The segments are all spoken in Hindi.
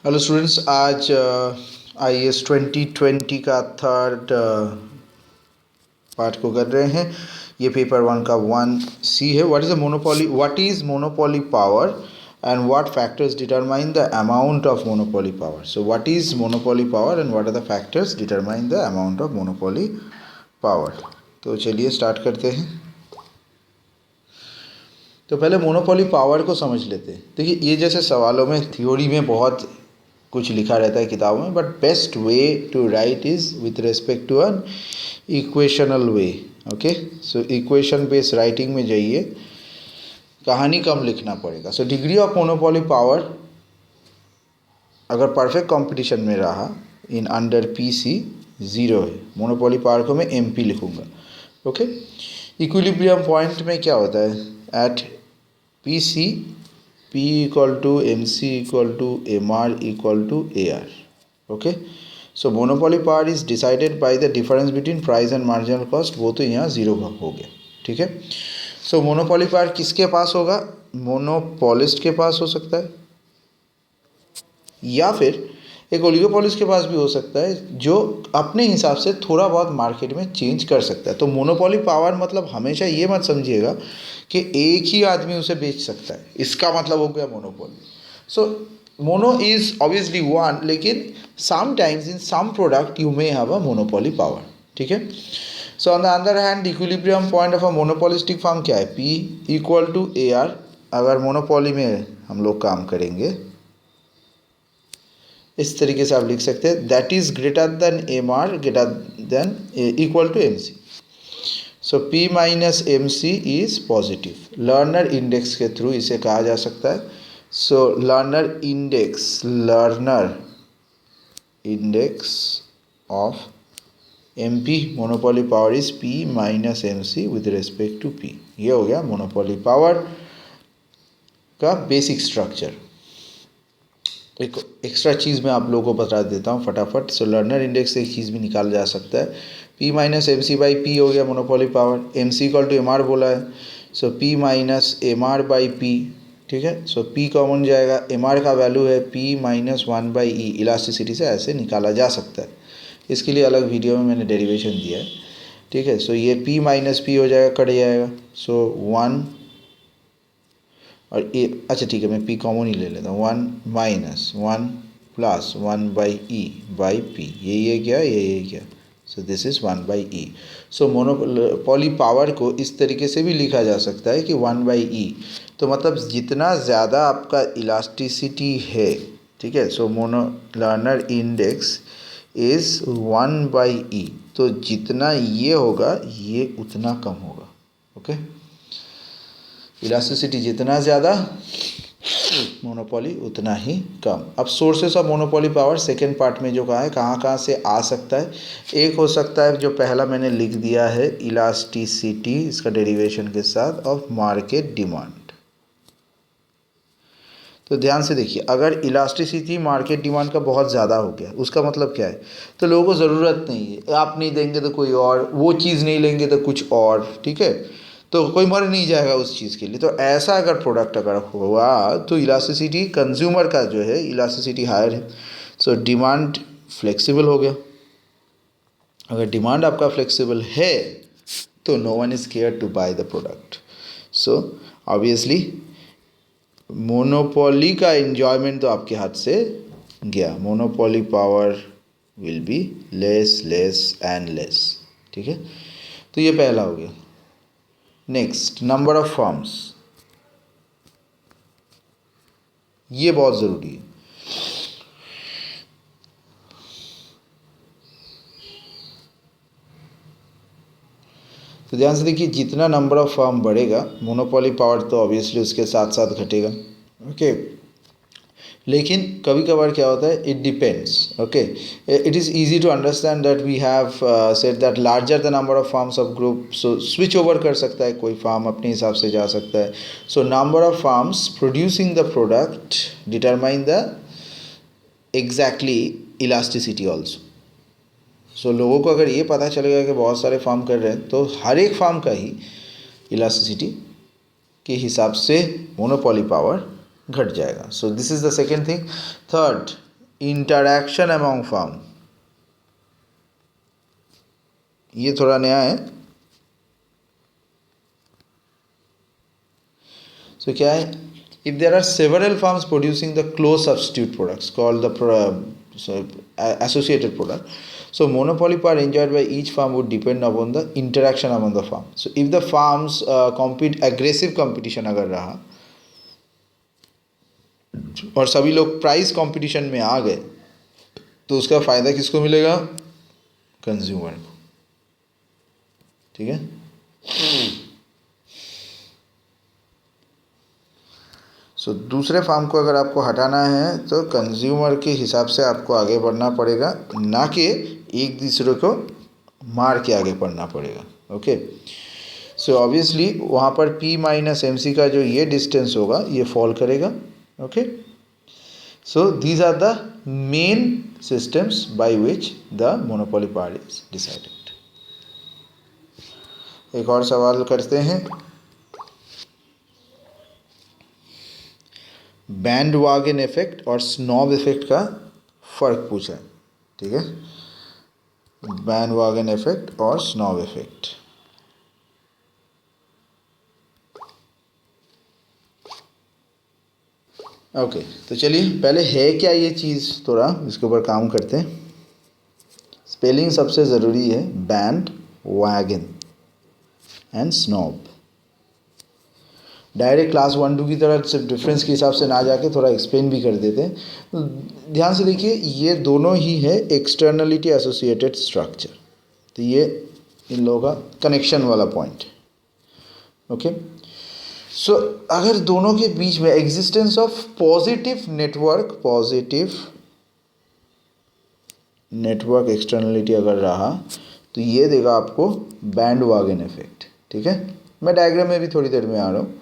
हेलो स्टूडेंट्स, आज IAS 2020 का थर्ड पार्ट को कर रहे हैं। ये पेपर 1 का 1C है। What is a monopoly, what is monopoly power and what factors determine the amount of monopoly power. So what is monopoly power and what are the factors determine the amount of monopoly power. तो चलिए स्टार्ट करते हैं। तो पहले मोनोपोली पावर को समझ लेते हैं। देखिए, ये जैसे सवालों में थ्योरी में बहुत कुछ लिखा रहता है किताबों में, but best way to write is with respect to an equational way. Okay, so equation based writing में जाइए, कहानी कम लिखना पड़ेगा। सो डिग्री ऑफ मोनोपोली पावर अगर परफेक्ट कंपटीशन में रहा इन अंडर PC 0 है। मोनोपोली पावर को मैं MP लिखूँगा। ओके, इक्विलिब्रियम पॉइंट में क्या होता है? At PC P equal to MC equal to MR equal to AR. Okay, so monopoly power is decided by the difference between price and marginal cost. वो तो यहाँ 0 हो गया, ठीक है। So monopoly power किसके पास होगा? मोनोपोलिस्ट के पास हो सकता है, या फिर एक ओलिगोपोलिस्ट के पास भी हो सकता है, जो अपने हिसाब से थोड़ा बहुत मार्केट में चेंज कर सकता है। तो मोनोपोली पावर मतलब हमेशा ये मत समझिएगा कि एक ही आदमी उसे बेच सकता है, इसका मतलब हो गया monopoly. So mono is obviously one, लेकिन sometimes in some product you may have a monopoly power, ठीक है। So on the other hand, equilibrium point of a monopolistic firm क्या है? P equal to AR। अगर मोनोपोली में हम लोग काम करेंगे, इस तरीके से आप लिख सकते हैं, that is greater than MR greater than equal to MC। So P minus MC is positive. Lerner index के थ्रू इसे कहा जा सकता है। So Lerner index of MP monopoly power is P minus MC with respect to P। ये हो गया मोनोपोली पावर का बेसिक स्ट्रक्चर। एक एक्स्ट्रा चीज़ मैं आप लोगों को बता देता हूँ फटाफट। सो लर्नर इंडेक्स से एक चीज़ भी निकाला जा सकता है। P minus MC by P हो गया monopoly power. MC equal to MR बोला है, so P minus MR by P, ठीक है। सो P कॉमन जाएगा, MR का वैल्यू है P minus 1 by E। Elasticity से ऐसे निकाला जा सकता है, इसके लिए अलग वीडियो में मैंने डेरिवेशन दिया है, ठीक है। सो ये P माइनस P हो जाएगा, कट जाएगा। सो 1 और ए, अच्छा ठीक है, मैं P कॉमन ही ले लेता हूँ। 1 minus 1 plus 1 by E by P। ये क्या, ये क्या। सो this is 1 by E। So monopoly power को इस तरीके से भी लिखा जा सकता है कि 1 बाई E। तो मतलब जितना ज़्यादा आपका इलास्टिसिटी है, ठीक है। So mono Lerner index is 1 by E। तो जितना ये होगा, ये उतना कम होगा। ओके, इलास्टिसिटी जितना ज़्यादा, मोनोपोली उतना ही कम। अब sources of monopoly power second part में जो कहा है, कहाँ से आ सकता है। एक हो सकता है जो पहला मैंने लिख दिया है, इलास्टिसिटी, इसका डेरिवेशन के साथ, ऑफ मार्केट डिमांड। तो ध्यान से देखिए, अगर इलास्टिसिटी मार्केट डिमांड का बहुत ज़्यादा हो गया, उसका मतलब क्या है? तो लोगों को ज़रूरत नहीं है, आप नहीं देंगे तो कोई और, वो चीज़ नहीं लेंगे तो कुछ और, ठीक है। तो कोई मर नहीं जाएगा उस चीज़ के लिए। तो ऐसा अगर प्रोडक्ट अगर हुआ तो इलास्टिसिटी, कंज्यूमर का जो है इलास्टिसिटी हायर है। सो डिमांड फ्लेक्सिबल हो गया। अगर डिमांड आपका फ्लेक्सिबल है तो no one is care to buy the product. So obviously monopoly का एन्जॉयमेंट तो आपके हाथ से गया। Monopoly power will be less less and less, ठीक है। तो ये पहला हो गया। नेक्स्ट, नंबर ऑफ फर्म्स, ये बहुत ज़रूरी है। तो ध्यान से देखिए, जितना नंबर ऑफ फर्म बढ़ेगा, मोनोपोली पावर तो ऑब्वियसली उसके साथ साथ घटेगा। ओके, लेकिन कभी कभार क्या होता है, it depends. Okay, it is easy to understand that we have said that larger the number of firms of group, so switch over कर सकता है कोई फार्म, अपने हिसाब से जा सकता है। So number of farms producing the product determine the exactly elasticity also. So लोगों को अगर ये पता चलेगा कि बहुत सारे फार्म कर रहे हैं, तो हर एक फार्म का ही इलास्टिसिटी के हिसाब से मोनोपोली पावर घट जाएगा। So this is the second thing. Third, interaction among firm, ये थोड़ा नया है। सो क्या है, if there are several firms producing the close substitute products called the associated product, so monopoly power enjoyed by each firm would depend upon the interaction among the firm. So if the firms compete, aggressive competition अगर रहा और सभी लोग प्राइस कंपटीशन में आ गए तो उसका फ़ायदा किसको मिलेगा, कंज्यूमर को, ठीक है। सो दूसरे फार्म को अगर आपको हटाना है तो कंज्यूमर के हिसाब से आपको आगे बढ़ना पड़ेगा, ना कि एक दूसरे को मार के आगे बढ़ना पड़ेगा। ओके, सो ऑब्वियसली वहाँ पर P माइनस MC का जो ये डिस्टेंस होगा ये फॉल करेगा। Okay, so these are the main systems by which the monopoly power is decided. एक और सवाल करते हैं, बैंडवागन इफेक्ट और स्नॉब इफेक्ट का फ़र्क पूछा है, ठीक है। बैंडवागन इफेक्ट और स्नॉब इफेक्ट, ओके तो चलिए पहले है क्या ये चीज़, थोड़ा इसके ऊपर काम करते हैं। स्पेलिंग सबसे ज़रूरी है, band wagon and snob. Direct class 1-2 की तरह सिर्फ डिफरेंस के हिसाब से ना जाके थोड़ा एक्सप्लेन भी कर देते हैं। तो ध्यान से देखिए, ये दोनों ही है एक्सटर्नलिटी एसोसिएटेड स्ट्रक्चर, तो ये इन लोगों का कनेक्शन वाला पॉइंट है। ओके, सो अगर दोनों के बीच में existence of positive network externality अगर रहा तो ये देगा आपको बैंडवागन इफेक्ट, ठीक है। मैं डायग्राम में भी थोड़ी देर में आ रहा हूँ।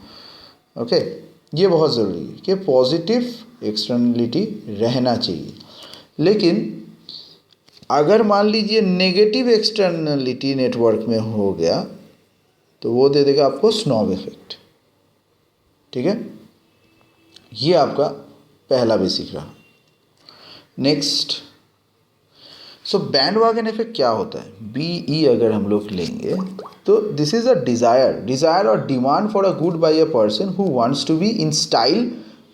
ओके, ये बहुत ज़रूरी है कि पॉजिटिव एक्सटर्नलिटी रहना चाहिए, लेकिन अगर मान लीजिए नेगेटिव एक्सटर्नलिटी नेटवर्क में हो गया तो वो दे देगा आपको स्नॉब इफेक्ट, ठीक है। ये आपका पहला बेसिक रहा। नेक्स्ट, सो बैंडवागन इफेक्ट क्या होता है, BE अगर हम लोग लेंगे तो दिस इज अ डिज़ायर और demand for a good by a person who wants to be in style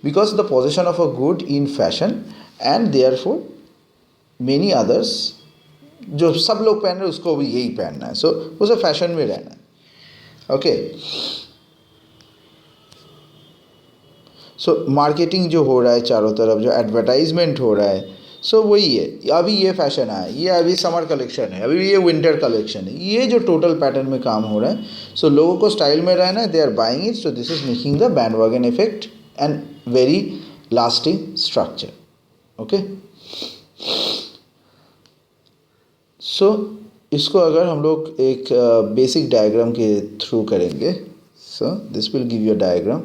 because the position of a good in fashion and therefore many others, जो सब लोग पहन रहे हैं उसको भी यही पहनना है, सो उसे फैशन में रहना है। ओके, सो मार्केटिंग जो हो रहा है चारों तरफ, जो एडवर्टाइजमेंट हो रहा है, सो वही है। अभी ये फैशन आया, ये अभी समर कलेक्शन है, अभी ये विंटर कलेक्शन है, ये जो टोटल पैटर्न में काम हो रहा है। सो लोगों को स्टाइल में रहना है, they are buying it, so this is making the bandwagon effect and very lasting structure. Okay, so इसको अगर हम लोग एक बेसिक डायग्राम के थ्रू करेंगे, so this will give you diagram.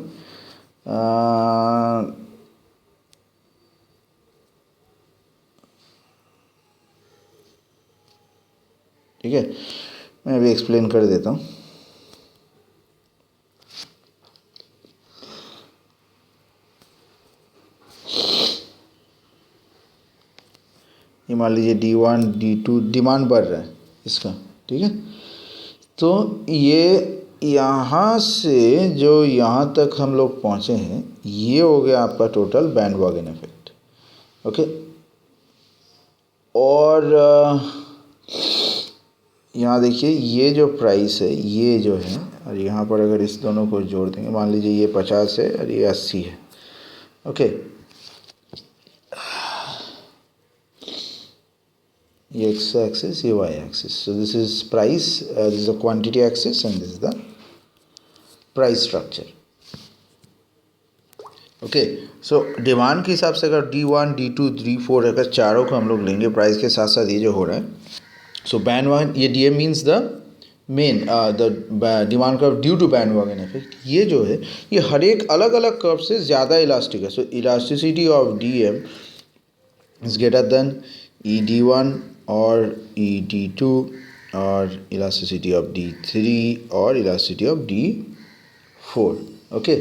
ठीक है, मैं अभी एक्सप्लेन कर देता हूँ। ये मान लीजिए D1 D2 डिमांड बढ़ रहा है इसका, ठीक है। तो ये यहाँ से जो यहाँ तक हम लोग पहुँचे हैं, ये हो गया आपका टोटल बैंडवागन इफेक्ट। ओके, और यहाँ देखिए ये जो प्राइस है ये जो है, और यहाँ पर अगर इस दोनों को जोड़ देंगे, मान लीजिए ये 50 है और ये 80 है। ओके, ये x एक्सिस, ये y axis, so this is price, this is the quantity axis and this is the price structure. Okay, so demand के हिसाब से अगर D1 D2 D4 अगर चारों को हम लोग लेंगे प्राइस के साथ साथ, ये जो हो रहा है, सो बैंडवागन, ये DM means the main the demand curve due to bandwagon effect. ये जो है ये हर एक अलग अलग कर्व से ज़्यादा इलास्टिक है, so elasticity of DM is greater than ED1 और ED2 और इलास्टिसिटी ऑफ D3 और इलास्टिसिटी ऑफ D4। ओके,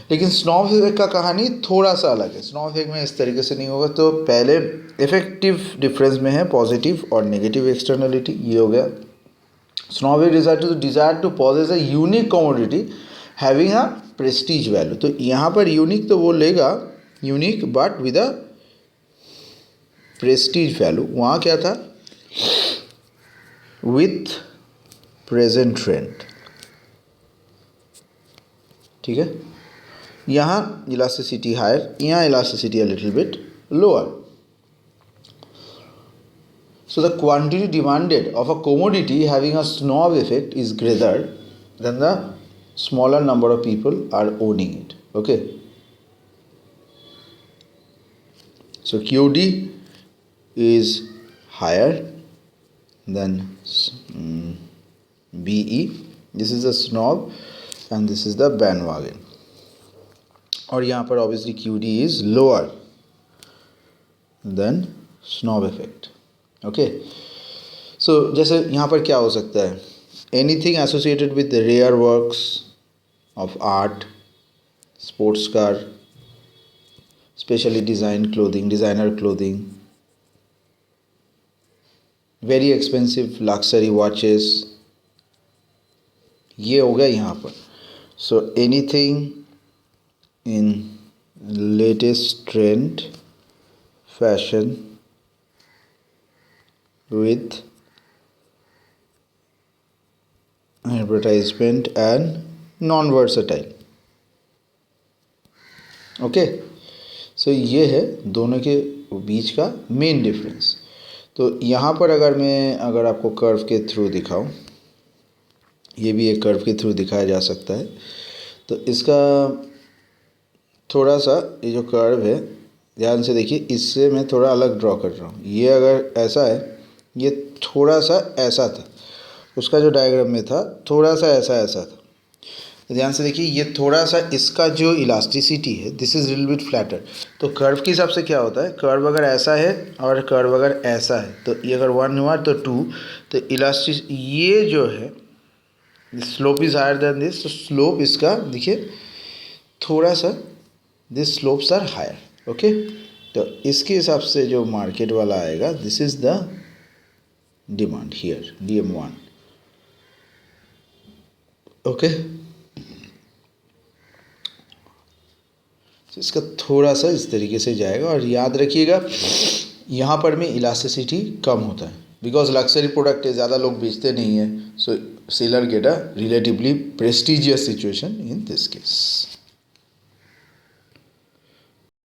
लेकिन स्नॉब इफेक्ट का कहानी थोड़ा सा अलग है। स्नॉब इफेक्ट में इस तरीके से नहीं होगा। तो पहले इफेक्टिव डिफरेंस में है पॉजिटिव और नेगेटिव एक्सटर्नलिटी, ये हो गया। Snob effect desire to possess a unique commodity having a prestige value. तो यहाँ पर यूनिक तो वो लेगा, unique but with a prestige value. वहाँ क्या था, विथ प्रेजेंट ट्रेंड, ठीक है। यहाँ इलास्टिसिटी हायर, यहाँ elasticity a little bit lower. So the quantity demanded of a commodity having a snob effect is greater than the smaller number of people are owning it. Okay. So QD is higher than BE. This is the snob and this is the bandwagon. और यहाँ पर obviously QD is lower than snob effect. Okay. So जैसे यहाँ पर क्या हो सकता है, anything associated with rare works of art, sports car, specially design clothing, designer clothing, very expensive luxury watches, ये हो गया यहाँ पर। So anything in latest trend, fashion with advertisement and non-versatile. Okay. So ये है दोनों के बीच का मेन डिफरेंस। तो यहाँ पर अगर आपको कर्व के थ्रू दिखाऊं, ये भी एक कर्व के थ्रू दिखाया जा सकता है। तो इसका थोड़ा सा ये जो कर्व है, ध्यान से देखिए, इससे मैं थोड़ा अलग ड्रॉ कर रहा हूँ। ये अगर ऐसा है, ये थोड़ा सा ऐसा था, उसका जो डायग्राम में था थोड़ा सा ऐसा था। ध्यान से देखिए, ये थोड़ा सा इसका जो इलास्टिसिटी है, this is little bit flatter. तो कर्व के हिसाब से क्या होता है, कर्व अगर ऐसा है और कर्व अगर ऐसा है, तो ये अगर 1 हुआ तो 2, तो इलास्टिक ये जो है slope is higher than this. तो स्लोप इसका देखिए थोड़ा सा, this slopes are higher. Okay. तो इसके हिसाब से जो मार्केट वाला आएगा, this is the demand here, DM1। Okay. इसका थोड़ा सा इस तरीके से जाएगा। और याद रखिएगा, यहाँ पर में इलास्टिसिटी कम होता है, बिकॉज लक्सरी प्रोडक्ट है, ज़्यादा लोग बेचते नहीं हैं। So seller get a relatively prestigious situation in this case.